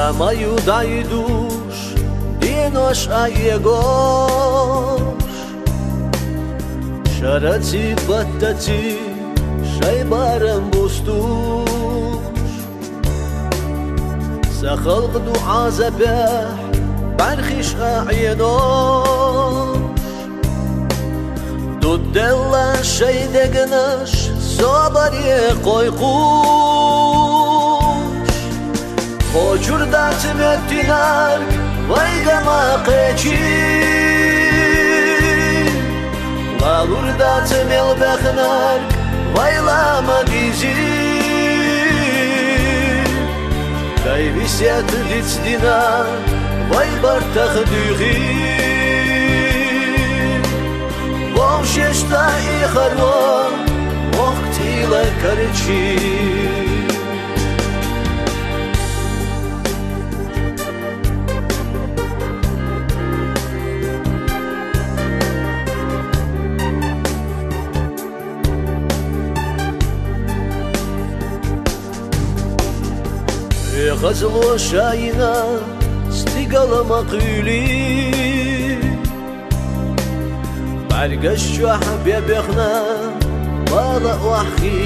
Zamaju da iduš, di noć a jegoš, šaraci bataci, šajbaran bustuš. Sa khalq dua zabah, barkhish a'yenosh. Dudella shaydegnash, sobar ye qoyqush. Hojurda tmettinar, vaygama qechi. Lalurda tmel bekhnar, vaylama dizi. Kay visyat ditsdina, vay bartakh dughi. Vovsheshta I kharwa, waqti la karchi. Ghazlo shayna stigala maquli bargashwa habibakhna wala wahhi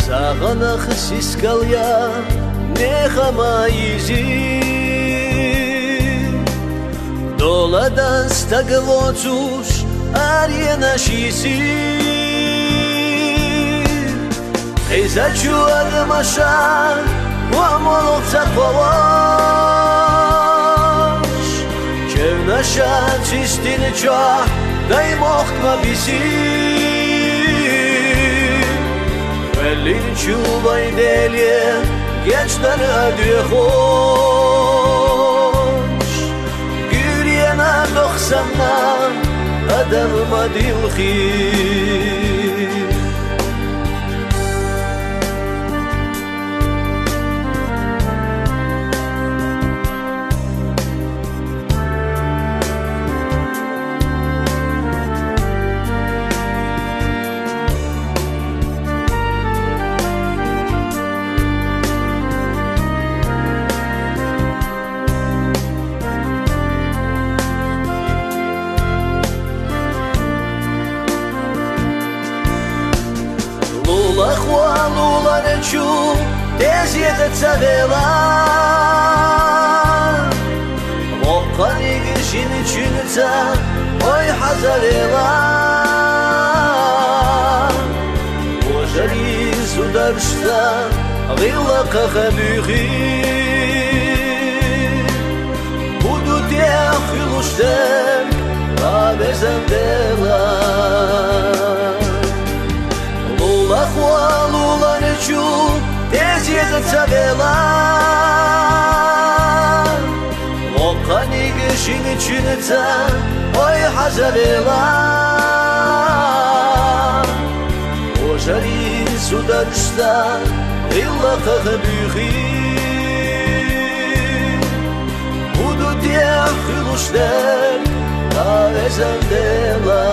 sagana khsis kalya nekhama yizi doladan staglotush aryena shisi Ейзачу армаша, вамолов заквалаш. Чевнаша чистинча, дай мохтма биси. Велинчу вайделе, гечтар адюхош. Гюрьена дохсамна, адам мадилхи. Лахуану ларечу, тез едется вела. Воканиги шиничинца, ой хазавела. Ожари сударшта, вилла кахабюхи. Будут я хилуштем, абезандела. Луларечу, тез едется вела. Воканиги шиничинца, ой хазавела. Ожари сударшта, вилла кахабюхи. Будут я хилуштер, авезандела.